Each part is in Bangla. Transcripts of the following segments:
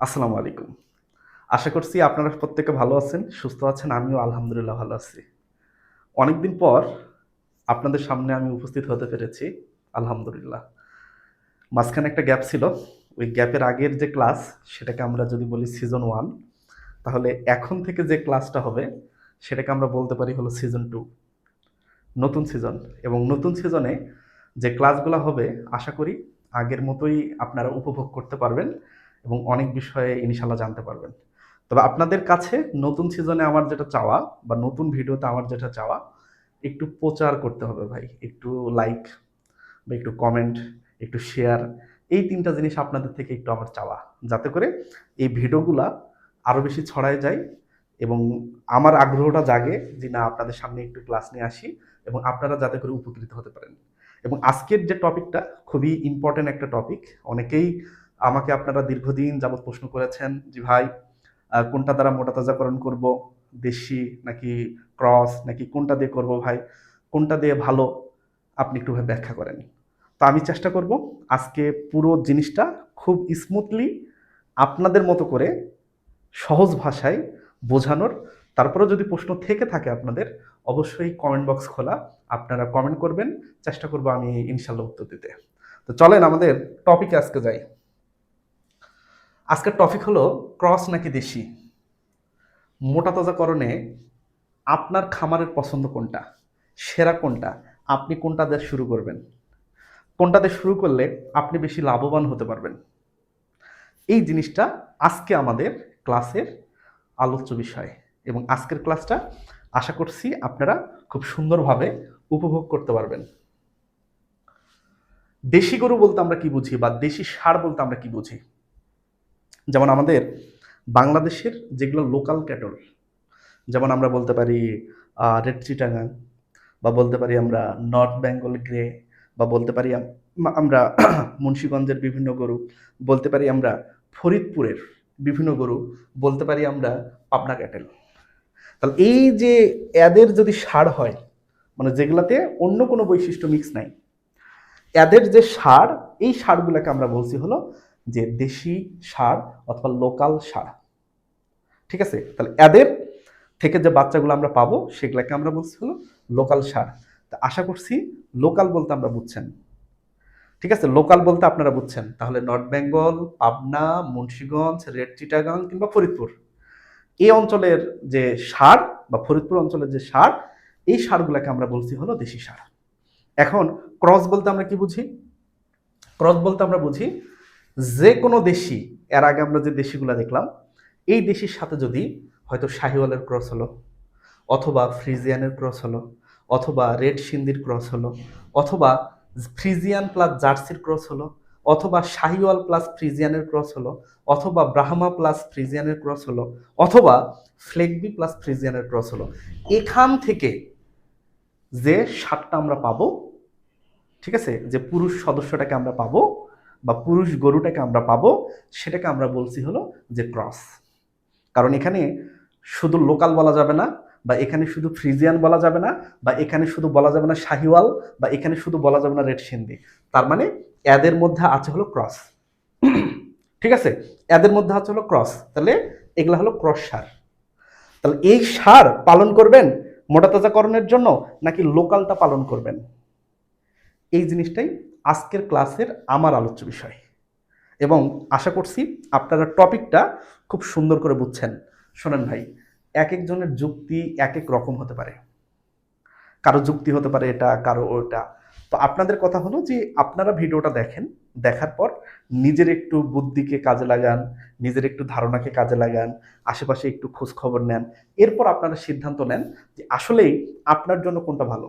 আসসালামু আলাইকুম। আশা করছি আপনারা প্রত্যেকে ভালো আছেন, সুস্থ আছেন। আমিও আলহামদুলিল্লাহ ভালো আছি। অনেকদিন পর আপনাদের সামনে আমি উপস্থিত হতে পেরেছি। আলহামদুলিল্লাহ। মাঝখানে একটা গ্যাপ ছিল। ওই গ্যাপের আগের যে ক্লাস সেটাকে আমরা যদি বলি সিজন 1, তাহলে এখন থেকে যে ক্লাসটা হবে সেটাকে আমরা বলতে পারি হলো সিজন 2, নতুন সিজন। এবং নতুন সিজনে যে ক্লাসগুলো হবে আশা করি আগের মতোই আপনারা উপভোগ করতে পারবেন এবং অনেক বিষয়ে ইনশাআল্লাহ জানতে পারবেন। তবে আপনাদের কাছে নতুন সিজনে আমার যেটা চাওয়া বা নতুন ভিডিওতে আমার যেটা চাওয়া, একটু প্রচার করতে হবে ভাই। একটু লাইক বা একটু কমেন্ট, একটু শেয়ার, এই ৩ টা জিনিস আপনাদের থেকে একটু আমার চাওয়া। যাতে করে এই ভিডিওগুলা আরো বেশি ছড়ায় যায় এবং আমার আগ্রহটা জাগে যে না আপনাদের সামনে একটু ক্লাস নিয়ে আসি এবং আপনারা যাতে করে উপকৃত হতে পারেন। এবং আজকের যে টপিকটা খুবই ইম্পর্টেন্ট একটা টপিক। অনেকেই আমাকে আপনারা দীর্ঘদিন যাবৎ প্রশ্ন করেছেন যে ভাই কোনটা দ্বারা মোটা তাজাকরণ করব, দেশি নাকি ক্রস নাকি কোনটা দিয়ে করব ভাই, কোনটা দিয়ে ভালো, আপনি একটু ব্যাখ্যা করেন। তো আমি চেষ্টা করব আজকে পুরো জিনিসটা খুব স্মুথলি আপনাদের মতো করে সহজ ভাষায় বোঝানোর। তারপরে যদি প্রশ্ন থেকে থাকে আপনাদের, অবশ্যই কমেন্ট বক্স খোলা, আপনারা কমেন্ট করবেন, চেষ্টা করব আমি ইনশাল্লাহ উত্তর দিতে। তো চলেন আমাদের টপিকে আজকে যাই। আজকের টপিক হলো ক্রস নাকি দেশি। মোটা তাজাকরণে আপনার খামারের পছন্দ কোনটা, সেরা কোনটা, আপনি কোনটা দিয়ে শুরু করবেন, কোনটা দিয়ে শুরু করলে আপনি বেশি লাভবান হতে পারবেন, এই জিনিসটা আজকে আমাদের ক্লাসের আলোচ্য বিষয়। এবং আজকের ক্লাসটা আশা করছি আপনারা খুব সুন্দরভাবে উপভোগ করতে পারবেন। দেশি গরু বলতে আমরা কি বুঝি বা দেশি ষাঁড় বলতে আমরা কি বুঝি? যেমন আমাদের বাংলাদেশের যেগুলো লোকাল ক্যাটল, যেমন আমরা বলতে পারি রেড চিটাগাং, বা বলতে পারি আমরা নর্থ বেঙ্গল গ্রে, বা বলতে পারি আমরা মুন্সিগঞ্জের বিভিন্ন গরু, বলতে পারি আমরা ফরিদপুরের বিভিন্ন গরু, বলতে পারি আমরা পাবনা ক্যাটেল। তাহলে এই যে এদের যদি ষাঁড় হয়, মানে যেগুলাতে অন্য কোনো বৈশিষ্ট্য মিক্স নাই, এদের যে ষাঁড়, এই ষাঁড়গুলোকে আমরা বলছি হলো যে দেশি ষাঁড় অথবা লোকাল ষাঁড়। ঠিক আছে? তাহলে এদের থেকে যে বাচ্চাগুলো আমরা পাবো সেগুলোকে আমরা বলছি হলো লোকাল ষাঁড়। তা আশা করছি লোকাল বলতে আমরা বুঝছেন। ঠিক আছে, লোকাল বলতে আপনারা বুঝছেন। তাহলে নর্থ বেঙ্গল, পাবনা, মুন্সিগঞ্জ, রেড চিটাগাং কিংবা ফরিদপুর, এই অঞ্চলের যে ষাঁড় বা ফরিদপুর অঞ্চলের যে ষাঁড়, এই ষাঁড়গুলোকে আমরা বলছি হলো দেশি ষাঁড়। এখন ক্রস বলতে আমরা কি বুঝি? ক্রস বলতে আমরা বুঝি যে কোনো দেশি, এর আগে আমরা যে দেশিগুলা দেখলাম, এই দেশির সাথে যদি হয়তো শাহিওয়ালের ক্রস হলো, অথবা ফ্রিজিয়ানের ক্রস হলো, অথবা রেড সিন্ধির ক্রস হলো, অথবা ফ্রিজিয়ান প্লাস জার্সির ক্রস হলো, অথবা শাহিওয়াল প্লাস ফ্রিজিয়ানের ক্রস হলো, অথবা ব্রাহ্মা প্লাস ফ্রিজিয়ানের ক্রস হলো, অথবা ফ্লেগবি প্লাস ফ্রিজিয়ানের ক্রস হলো, এখান থেকে যে সাতটা আমরা পাবো, ঠিক আছে, যে পুরুষ সদস্যটাকে আমরা পাবো বা পুরুষ গরুটাকে আমরা পাবো, সেটাকে আমরা বলছি হলো যে ক্রস। কারণ এখানে শুধু লোকাল বলা যাবে না, বা এখানে শুধু ফ্রিজিয়ান বলা যাবে না, বা এখানে শুধু বলা যাবে না শাহিওয়াল, বা এখানে শুধু বলা যাবে না রেড সিন্ধি। তার মানে এদের মধ্যে আছে হলো ক্রস। ঠিক আছে, এদের মধ্যে আছে হলো ক্রস। তাহলে এগুলা হলো ক্রস সার। তাহলে এই সার পালন করবেন মোটা তাজাকরণের জন্য নাকি লোকালটা পালন করবেন, এই জিনিসটাই আজকের ক্লাসের আমার আলোচ্য বিষয়। এবং আশা করছি আপনারা টপিকটা খুব সুন্দর করে বুঝছেন। শোনেন ভাই, এক একজনের যুক্তি এক এক রকম হতে পারে। কারো যুক্তি হতে পারে এটা, কারো ওটা। তো আপনাদের কথা হলো যে আপনারা ভিডিওটা দেখেন, দেখার পর নিজের একটু বুদ্ধিকে কাজে লাগান, নিজের একটু ধারণাকে কাজে লাগান, আশেপাশে একটু খোঁজ খবর নেন। এরপর আপনারা সিদ্ধান্ত নেন যে আসলেই আপনার জন্য কোনটা ভালো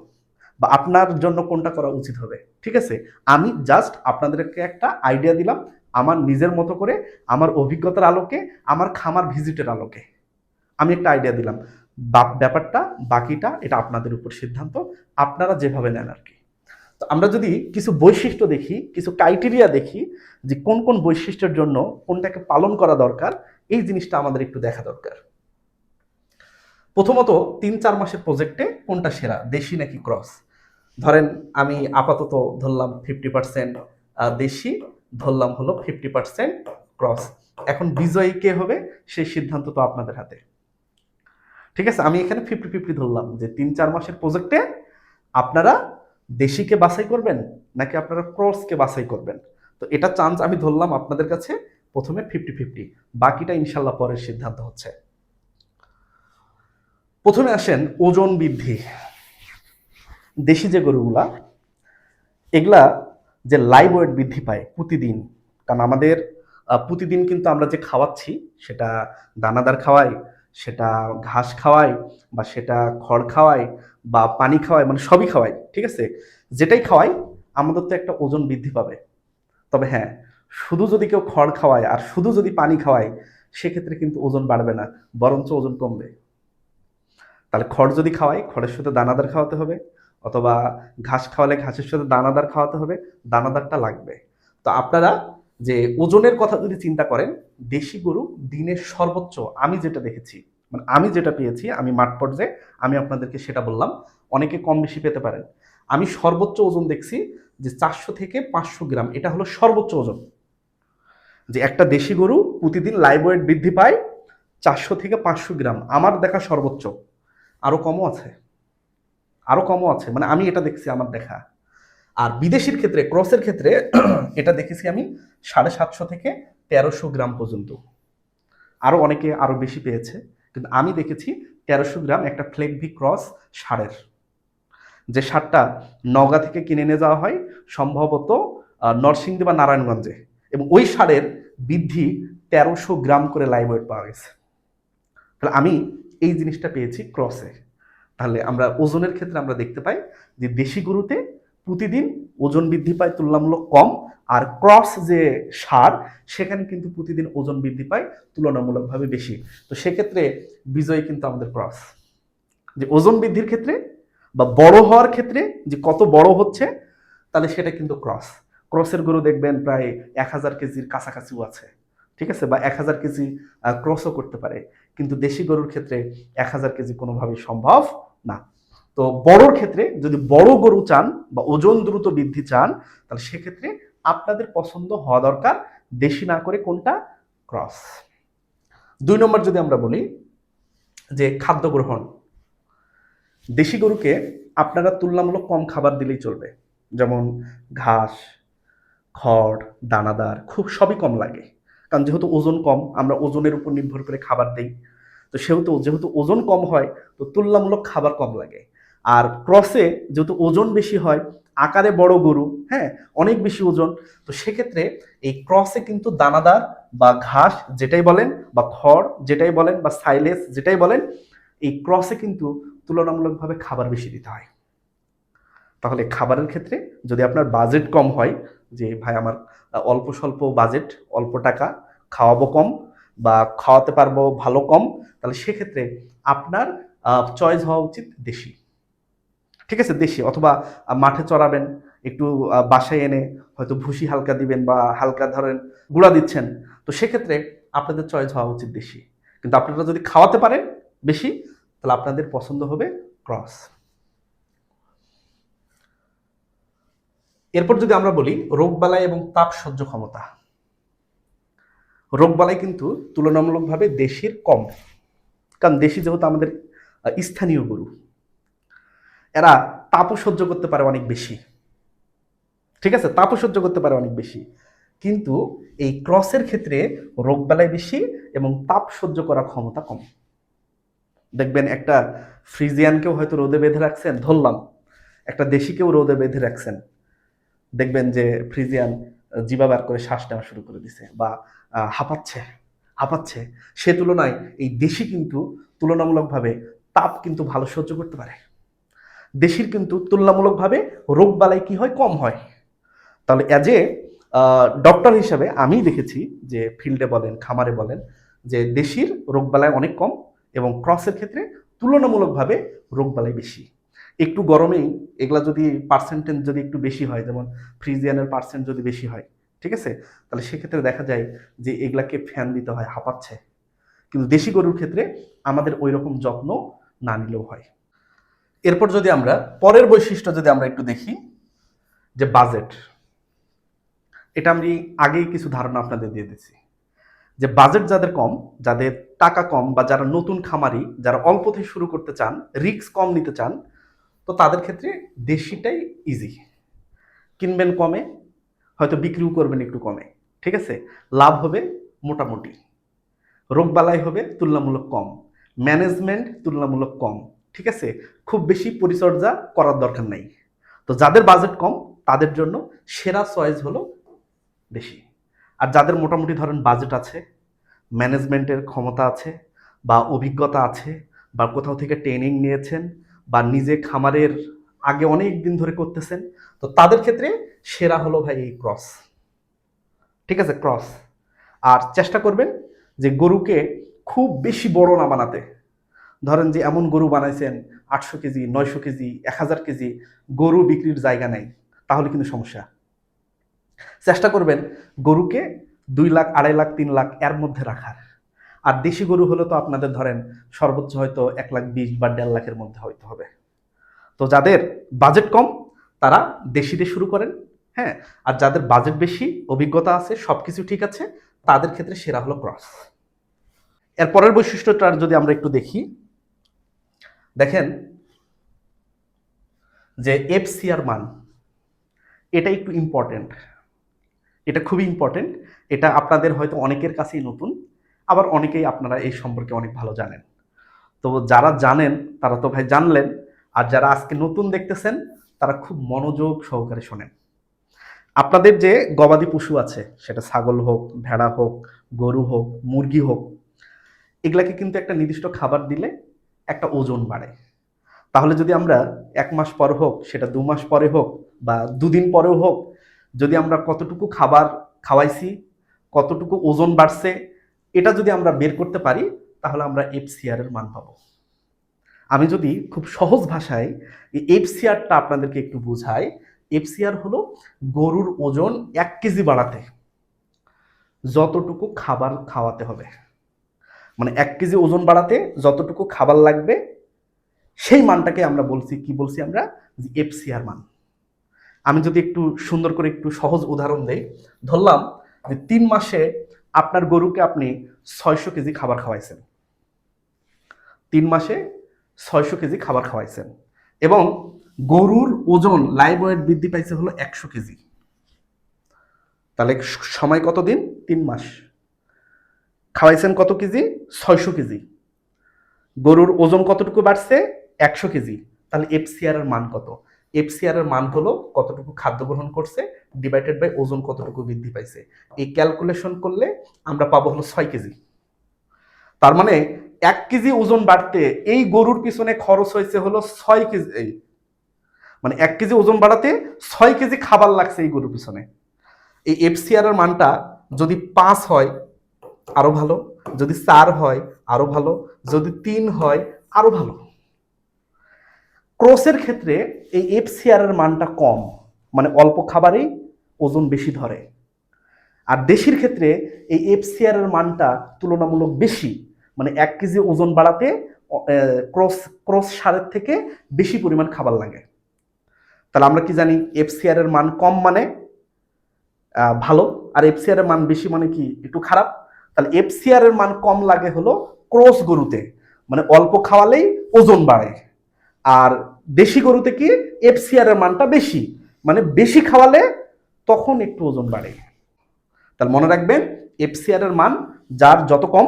বা আপনার জন্য কোনটা করা উচিত হবে। ঠিক আছে, আমি জাস্ট আপনাদেরকে একটা আইডিয়া দিলাম আমার নিজের মতো করে, আমার অভিজ্ঞতার আলোকে, আমার খামার ভিজিটের আলোকে আমি একটা আইডিয়া দিলাম। ব্যাপারটা বাকিটা এটা আপনাদের উপর সিদ্ধান্ত, আপনারা যেভাবে নেন আর কি। তো আমরা যদি কিছু বৈশিষ্ট্য দেখি, কিছু ক্রাইটেরিয়া দেখি যে কোন কোন বৈশিষ্ট্যের জন্য কোনটাকে পালন করা দরকার, এই জিনিসটা আমাদের একটু দেখা দরকার। প্রথমত ৩-৪ মাসের প্রজেক্টে কোনটা সেরা, দেশি নাকি ক্রস? ধরেন আমি আপাতত ধরলাম 50% দেশি, ধরলাম হলো 50% ক্রস। এখন বিজয়ী কে হবে সেই সিদ্ধান্ত তো আপনাদের হাতে। ঠিক আছে, আমি এখানে 50-50 ধরলাম যে 3-4 মাসের প্রজেক্টে আপনারা দেশিকে বাছাই করবেন নাকি আপনারা ক্রসকে বাছাই করবেন। তো এটা চান্স আমি ধরলাম আপনাদের কাছে প্রথমে 50-50, বাকিটা ইনশাল্লাহ পরের সিদ্ধান্ত হচ্ছে। প্রথমে আসেন ওজন বৃদ্ধি। দেশি যে গরুগুলা, এগুলা যে লাইভ ওয়েট বৃদ্ধি পায় প্রতিদিন, কারণ আমাদের প্রতিদিন কিন্তু আমরা যে খাওয়াচ্ছি সেটা দানাদার খাওয়াই, সেটা ঘাস খাওয়াই, বা সেটা খড় খাওয়াই, বা পানি খাওয়াই, মানে সবই খাওয়াই। ঠিক আছে, যেটাই খাওয়াই আমাদের তো একটা ওজন বৃদ্ধি পাবে। তবে হ্যাঁ, শুধু যদি কেউ খড় খাওয়ায় আর শুধু যদি পানি খাওয়ায় সেক্ষেত্রে কিন্তু ওজন বাড়বে না, বরঞ্চ ওজন কমবে। তাহলে খড় যদি খাওয়াই খড়ের সাথে দানাদার খাওয়াতে হবে, অথবা ঘাস খাওয়ালে ঘাসের সাথে দানাদার খাওয়াতে হবে, দানাদারটা লাগবে। তো আপনারা যে ওজনের কথা যদি চিন্তা করেন, দেশি গরু দিনের সর্বোচ্চ, আমি যেটা দেখেছি, মানে আমি যেটা পেয়েছি, আমি মাঠ পর্যায়ে আমি আপনাদেরকে সেটা বললাম, অনেকে কম বেশি পেতে পারেন। আমি সর্বোচ্চ ওজন দেখছি যে 400 থেকে 500 গ্রাম, এটা হলো সর্বোচ্চ ওজন। যে একটা দেশি গরু প্রতিদিন লাইভ ওয়েট বৃদ্ধি পায় 400 থেকে 500 গ্রাম, আমার দেখা সর্বোচ্চ। আরো কমও আছে, আরো কমও আছে, মানে আমি এটা দেখছি আমার দেখা। আর বিদেশির ক্ষেত্রে, ক্রসের ক্ষেত্রে এটা দেখেছি আমি 750 থেকে 1300 গ্রাম পর্যন্ত। আরো অনেকে আরো বেশি পেয়েছে, কিন্তু আমি দেখেছি 1300 গ্রাম একটা ফ্লেগভি ক্রস ষাঁড়ের, যে ষাঁড়টা নওগাঁ থেকে কিনে নিয়ে যাওয়া হয় সম্ভবত নরসিংদী বা নারায়ণগঞ্জে, এবং ওই ষাঁড়ের বৃদ্ধি 1300 গ্রাম করে লাইভ ওয়েট পাওয়া গেছে। তাহলে আমি এই জিনিসটা পেয়েছি ক্রসে। তাহলে আমরা ওজনের ক্ষেত্রে আমরা দেখতে পাই যে দেশি গরুতে প্রতিদিন ওজন বৃদ্ধি পায় তুলনামূলক কম, আর ক্রস যে ষাঁড় সেখানে কিন্তু প্রতিদিন ওজন বৃদ্ধি পায় তুলনামূলকভাবে বেশি। তো সেক্ষেত্রে বিজয়ী কিন্তু আমাদের ক্রস। যে ওজন বৃদ্ধির ক্ষেত্রে বা বড় হওয়ার ক্ষেত্রে যে কত বড় হচ্ছে, তাহলে সেটা কিন্তু ক্রস। ক্রসের গরু দেখবেন প্রায় 1000 কেজির কাছাকাছিও আছে। ঠিক আছে, বা 1000 কেজি ক্রসও করতে পারে, কিন্তু দেশি গরুর ক্ষেত্রে 1000 কেজি কোনোভাবেই সম্ভব না। তো বড়োর ক্ষেত্রে যদি বড় গরু চান বা ওজন দ্রুত বৃদ্ধি চান, তাহলে সেক্ষেত্রে আপনাদের পছন্দ হওয়া দরকার দেশি না করে কোনটা, ক্রস। 2 নম্বর যদি আমরা বলি যে খাদ্য গ্রহণ, দেশি গরুকে আপনারা তুলনামূলক কম খাবার দিলেই চলবে, যেমন ঘাস, খড়, দানাদার খুব সবই কম লাগে, কারণ যেহেতু ওজন কম আমরা ওজনের উপর নির্ভর করে খাবার দেই। তো যেহেতু ওজন কম হয় তো তুলনামূলক খাবার কম লাগে। আর ক্রসে যেহেতু ওজন বেশি হয়, আকারে বড় গরু, হ্যাঁ, অনেক বেশি ওজন, তো সেক্ষেত্রে এই ক্রসে কিন্তু দানাদার বা ঘাস যেটাই বলেন, বা খড় যেটাই বলেন, বা সাইলেজ যেটাই বলেন, এই ক্রসে কিন্তু তুলনামূলকভাবে খাবার বেশি দিতে হয়। তাহলে খাবারের ক্ষেত্রে যদি আপনার বাজেট কম হয়, যে ভাই আমার অল্প স্বল্প বাজেট, অল্প টাকা, খাওয়াবো কম বা খাওয়াতে পারবো ভালো কম, তাহলে সেক্ষেত্রে আপনার চয়েস হওয়া উচিত দেশি। ঠিক আছে, দেশি, অথবা মাঠে চড়াবেন, একটু বাসায় এনে হয়তো ভুসি হালকা দিবেন বা হালকা ধরেন গুঁড়া দিচ্ছেন, তো সেক্ষেত্রে আপনাদের চয়েস হওয়া উচিত দেশি। কিন্তু আপনারা যদি খাওয়াতে পারেন বেশি, তাহলে আপনাদের পছন্দ হবে ক্রস। এরপর যদি আমরা বলি রোগবালাই এবং তাপ সহ্য ক্ষমতা, রোগবালাই কিন্তু তুলনামূলকভাবে দেশির কম, কারণ দেশি যেহেতু আমাদের স্থানীয় গরু, এরা তাপও সহ্য করতে পারে অনেক বেশি। ঠিক আছে, তাপও সহ্য করতে পারে অনেক বেশি, কিন্তু এই ক্রসের ক্ষেত্রে রোগবালাই বেশি এবং তাপ সহ্য করার ক্ষমতা কম। দেখবেন একটা ফ্রিজিয়ানকেও হয়তো রোদে বেঁধে রাখছেন, ধরলাম একটা দেশিকেও রোদে বেঁধে রাখছেন, দেখবেন যে ফ্রিজিয়ান জিভা বার করে শ্বাস নেওয়া শুরু করে দিছে বা হাঁপাচ্ছে হাঁপাচ্ছে। সে তুলনায় এই দেশি কিন্তু তুলনামূলকভাবে তাপ কিন্তু ভালো সহ্য করতে পারে। দেশির কিন্তু তুলনামূলকভাবে রোগ বালাই কি হয়, কম হয়। তাহলে অ্যাজ এ ডক্টর হিসাবে আমি দেখেছি যে ফিল্ডে বলেন খামারে বলেন যে দেশির রোগবালাই অনেক কম এবং ক্রসের ক্ষেত্রে তুলনামূলকভাবে রোগবালাই বেশি। একটু গরমেই এগুলা যদি পার্সেন্টেজ যদি একটু বেশি হয়, যেমন ফ্রিজিয়ানের পার্সেন্ট যদি বেশি হয়, ঠিক আছে, তাহলে সেক্ষেত্রে দেখা যায় যে এগুলাকে ফ্যান দিতে হয়, হাঁপাচ্ছে। কিন্তু দেশি গরুর ক্ষেত্রে আমাদের ওই রকম যত্ন না নিলেও হয়। এরপর যদি আমরা পরের বৈশিষ্ট্য যদি আমরা একটু দেখি, যে বাজেট, এটা আমি আগেই কিছু ধারণা আপনাদের দিয়ে দিচ্ছি যে বাজেট যাদের কম, যাদের টাকা কম, বা যারা নতুন খামারি, যারা অল্প থেকে শুরু করতে চান, রিস্ক কম নিতে চান, তো তাদের ক্ষেত্রে দেশিটাই ইজি। কিনবেন কমে, হয়তো বিক্রিও করবেন একটু কমে, ঠিক আছে, লাভ হবে মোটামুটি, রোগবালাই হবে তুলনামূলক কম, ম্যানেজমেন্ট তুলনামূলক কম, ঠিক আছে, খুব বেশি পরিচর্যা করার দরকার নাই। তো যাদের বাজেট কম তাদের জন্য সেরা চয়েস হলো দেশি। আর যাদের মোটামুটি ধরেন বাজেট আছে, ম্যানেজমেন্টের ক্ষমতা আছে, বা অভিজ্ঞতা আছে, বা কোথাও থেকে ট্রেনিং নিয়েছেন, বা নিজে খামারের আগে অনেক দিন ধরে করতেছেন, তো তাদের ক্ষেত্রে সেরা হলো ভাই এই ক্রস, ঠিক আছে, ক্রস। আর চেষ্টা করবেন যে গরুকে খুব বেশি বড় না বানাতে। ধরেন যে এমন গরু বানাইছেন 800 কেজি, 900 কেজি, 1000 কেজি, গরু বিক্রির জায়গা নাই, তাহলে কিন্তু সমস্যা। চেষ্টা করবেন গরুকে 2 লাখ, 2.5 লাখ, 3 লাখ এর মধ্যে রাখার। আর দেশি গরু হলে তো আপনাদের ধরেন সর্বোচ্চ হয়তো 1,20,000 বা 1.5 লাখের মধ্যে হয়তো হবে। তো যাদের বাজেট কম তারা দেশি দিয়ে শুরু করেন, হ্যাঁ। আর যাদের বাজেট বেশি, অভিজ্ঞতা আছে, সবকিছু ঠিক আছে, তাদের ক্ষেত্রে সেরা হলো ক্রস। এর পরের বৈশিষ্ট্যটা যদি আমরা একটু দেখি, দেখেন যে এফসিআর মান, এটা একটু ইম্পর্টেন্ট, এটা খুবই ইম্পর্টেন্ট। এটা আপনাদের হয়তো অনেকের কাছেই নতুন, আবার অনেকেই আপনারা এই সম্পর্কে অনেক ভালো জানেন। তো যারা জানেন তারা তো ভাই জানলেন, আর যারা আজকে নতুন দেখতেছেন তারা খুব মনোযোগ সহকারে শোনেন। আপনাদের যে গবাদি পশু আছে, সেটা ছাগল হোক, ভেড়া হোক, গরু হোক, মুরগি হোক, এগুলাকে কিন্তু একটা নির্দিষ্ট খাবার দিলে একটা ওজন বাড়ে। তাহলে যদি আমরা 1 মাস পর হোক, সেটা 2 মাস পরে হোক, বা 2 দিন পরেও হোক, যদি আমরা কতটুকু খাবার খাওয়াইছি, কতটুকু ওজন বাড়ছে, এটা যদি আমরা বের করতে পারি, তাহলে আমরা এফসিআর এর মান পাবো। আমি যদি খুব সহজ ভাষায় এই এফসিআরটা আপনাদেরকে একটু বুঝাই, এফসিআর হলো গরুর ওজন 1 কেজি বাড়াতে যতটুকু খাবার খাওয়াতে হবে। মানে 1 কেজি ওজন বাড়াতে যতটুকু খাবার লাগবে, সেই মানটাকে আমরা বলছি, কি বলছি আমরা, যে এফসিআর মান। আমি যদি একটু সুন্দর করে একটু সহজ উদাহরণ দেই, ধরলাম যে 3 মাসে আপনার গরুকে আপনি 600 কেজি খাবার খাওয়াইছেন, 3 মাসে 600 কেজি খাবার খাওয়াইছেন, এবং গরুর ওজন লাইভ ওয়েট বৃদ্ধি পাইছে হলো 100 কেজি। তাহলে সময় কত দিন? 3 মাস। খাওয়াইছেন কত কেজি? 600 কেজি। গরুর ওজন কতটুকু বাড়ছে? 100 কেজি। তাহলে এফসিআর এর মান কত? এফসিআর এর মান হলো কতটুকু খাদ্য গ্রহণ করছে ডিভাইডেড বাই ওজন কতটুকু বৃদ্ধি পাইছে। এই ক্যালকুলেশন করলে আমরা পাবো হলো 6 কেজি। তার মানে 1 কেজি ওজন বাড়তে এই গরুর পিছনে খরচ হয়েছে হলো 6 কেজি। মানে 1 কেজি ওজন বাড়াতে 6 কেজি খাবার লাগছে এই গরুর পিছনে। এই এফসিআর এর মানটা যদি 5 হয় আরো ভালো, যদি 4 হয় আরো ভালো, যদি 3 হয় আরো ভালো। ক্রসের ক্ষেত্রে এই এফসিআর এর মানটা কম, মানে অল্প খাবারেই ওজন বেশি ধরে। আর দেশির ক্ষেত্রে এই এফসিআর এর মানটা তুলনামূলক বেশি, মানে 1 কেজি ওজন বাড়াতে ক্রস ক্রস সারের থেকে বেশি পরিমাণ খাবার লাগে। তাহলে আমরা কি জানি? এফসিআর এর মান কম মানে ভালো, আর এফসিআর এর মান বেশি মানে কি একটু খারাপ। তাহলে এফসিআর এর মান কম লাগে হলো ক্রস গরুতে, মানে অল্প খাওয়ালেই ওজন বাড়ে। আর দেশি গরুতে কি এফসিআর এর মানটা বেশি, মানে বেশি খাওয়ালে তখন একটু ওজন বাড়ে। তাহলে মনে রাখবেন, এফসিআর এর মান যার যত কম,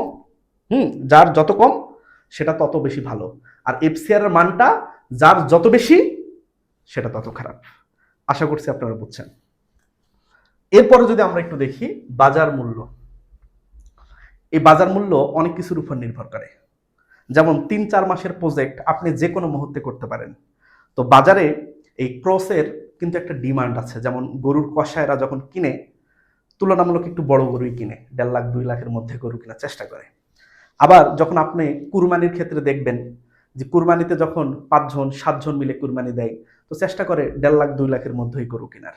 যার যত কম সেটা তত বেশি ভালো, আর এফসিআর এর মানটা যার যত বেশি সেটা তত খারাপ। আশা করছি আপনারা বুঝছেন। এরপরে যদি আমরা একটু দেখি বাজার মূল্য, এই বাজার মূল্য অনেক কিছুর উপর নির্ভর করে। যেমন 3-4 মাসের প্রজেক্ট আপনি যে কোনো মুহূর্তে করতে পারেন। তো বাজারে এই ক্রসের কিন্তু একটা ডিমান্ড আছে। যেমন গরুর কষায়রা যখন কিনে, তুলনামূলক একটু বড় গরুই কিনে, 1.5 লাখ 2 লাখের মধ্যে গরু কেনার চেষ্টা করে। আবার যখন আপনি কুরবানির ক্ষেত্রে দেখবেন যে কুরবানিতে যখন 5 জন 7 জন মিলে কুরবানি দেয়, তো চেষ্টা করে 1.5 লাখ 2 লাখের মধ্যেই গরু কেনার।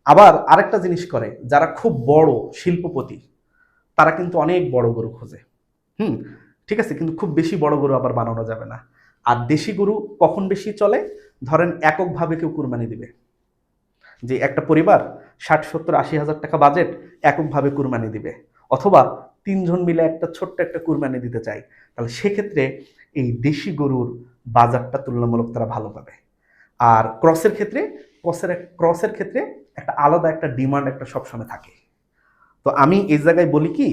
আবার আরেকটা জিনিস করে, যারা খুব বড় শিল্পপতি তারা কিন্তু অনেক বড় গরু খোঁজে। হুম ঠিক আছে, কিন্তু খুব বেশি বড় গরু আবার বানানো যাবে না। আর দেশি গরু কখন বেশি চলে? ধরেন এককভাবে কেউ কুরবানি দিবে, যে একটা পরিবার 60, 70, 80 হাজার টাকা বাজেট এককভাবে কুরবানি দিবে, অথবা তিনজন মিলে একটা ছোট্ট একটা কুরবানি দিতে চায়, তাহলে সেক্ষেত্রে এই দেশি গরুর বাজারটা তুলনামূলক তারা ভালো পাবে। আর ক্রসের ক্ষেত্রে একটা আলাদা একটা ডিমান্ড একটা সবসময় থাকে। তো আমি এই জায়গায় বলি কি,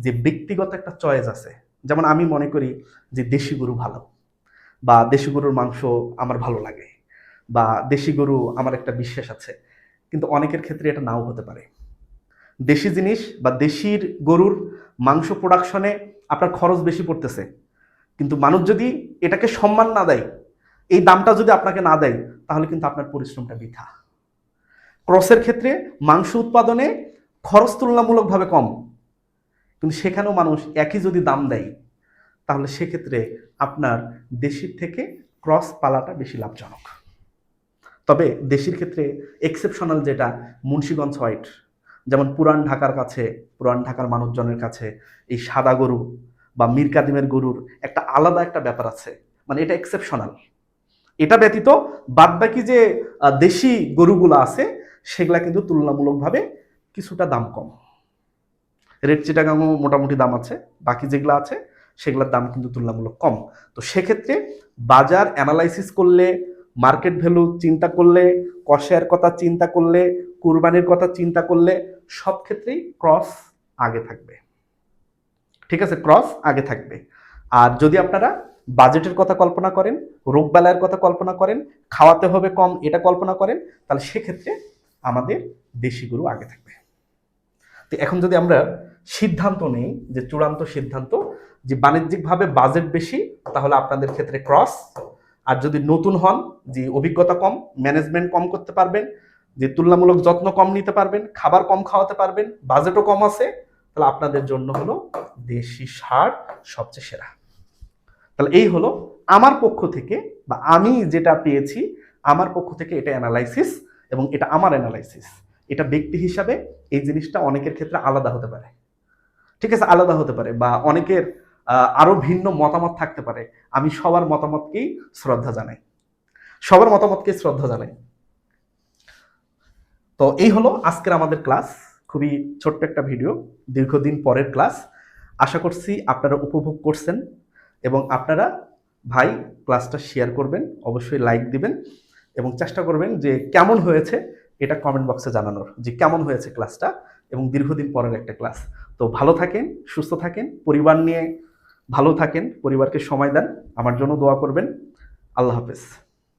যে ব্যক্তিগত একটা চয়েস আছে। যেমন আমি মনে করি যে দেশি গরু ভালো, বা দেশি গরুর মাংস আমার ভালো লাগে, বা দেশি গরু আমার একটা বিশ্বাস আছে, কিন্তু অনেকের ক্ষেত্রে এটা নাও হতে পারে। দেশি জিনিস বা দেশির গরুর মাংস প্রোডাকশনে আপনার খরচ বেশি পড়তেছে, কিন্তু মানুষ যদি এটাকে সম্মান না দেয়, এই দামটা যদি আপনাকে না দেয়, তাহলে কিন্তু আপনার পরিশ্রমটা বৃথা। ক্রসের ক্ষেত্রে মাংস উৎপাদনে খরচ তুলনামূলকভাবে কম, কিন্তু সেখানেও মানুষ একই যদি দাম দেয়, তাহলে সেক্ষেত্রে আপনার দেশির থেকে ক্রস পালাটা বেশি লাভজনক। তবে দেশির ক্ষেত্রে এক্সেপশনাল যেটা মুন্সিগঞ্জ হোয়াইট, যেমন পুরান ঢাকার মানুষজনের কাছে এই সাদা গরু বা মীর কাদিমের গরুর একটা আলাদা একটা ব্যাপার আছে, মানে এটা এক্সেপশনাল। এটা ব্যতীত বাদবাকি যে দেশি গরুগুলো আছে সেগুলা কিন্তু তুলনামূলকভাবে কিছুটা দাম কম। রেড চিটাগাংও মোটামুটি দাম আছে, বাকি যেগুলো আছে সেগুলোর দাম কিন্তু তুলনামূলক কম। তো সেক্ষেত্রে বাজার অ্যানালাইসিস করলে, মার্কেট ভ্যালু চিন্তা করলে, কষের কথা চিন্তা করলে, কুরবানির কথা চিন্তা করলে সব ক্ষেত্রেই ক্রস আগে থাকবে। ঠিক আছে, ক্রস আগে থাকবে। আর যদি আপনারা বাজেটের কথা কল্পনা করেন, রোগবালাইয়ের কথা কল্পনা করেন, খাওয়াতে হবে কম এটা কল্পনা করেন, তাহলে সেক্ষেত্রে আমাদের দেশি গরু আগে থাকবে। তো এখন যদি আমরা সিদ্ধান্ত নেই, যে চূড়ান্ত সিদ্ধান্ত, যে বাণিজ্যিকভাবে বাজেট বেশি, তাহলে আপনাদের ক্ষেত্রে ক্রস। আর যদি নতুন হন, যে অভিজ্ঞতা কম, ম্যানেজমেন্ট কম করতে পারবেন, যে তুলনামূলক যত্ন কম নিতে পারবেন, খাবার কম খাওয়াতে পারবেন, বাজেটও কম আছে, তাহলে আপনাদের জন্য হলো দেশি ষাঁড় সবচেয়ে সেরা। তাহলে এই হলো আমার পক্ষ থেকে, বা আমি যেটা পেয়েছি আমার পক্ষ থেকে এটা অ্যানালাইসিস, এবং এটা আমার অ্যানালাইসিস। এটা ব্যক্তি হিসাবে এই জিনিসটা অনেকের ক্ষেত্রে আলাদা হতে পারে, ঠিক আছে, আলাদা হতে পারে, বা অনেকের আরো ভিন্ন মতামত থাকতে পারে। আমি সবার মতামতকেই শ্রদ্ধা জানাই। তো এই হলো আজকের আমাদের ক্লাস, খুবই ছোট্ট একটা ভিডিও, দীর্ঘদিন পরের ক্লাস। আশা করছি আপনারা উপভোগ করছেন, এবং আপনারা ভাই ক্লাসটা শেয়ার করবেন, অবশ্যই লাইক দিবেন, এবং চেষ্টা করবেন যে কেমন হয়েছে এটা কমেন্ট বক্সে জানানোর, যে কেমন হয়েছে ক্লাসটা, এবং দীর্ঘদিন পরের একটা ক্লাস। তো ভালো থাকেন, সুস্থ থাকেন, পরিবার নিয়ে ভালো থাকেন, পরিবারকে সময় দেন, আমার জন্য দোয়া করবেন। আল্লাহ হাফেজ।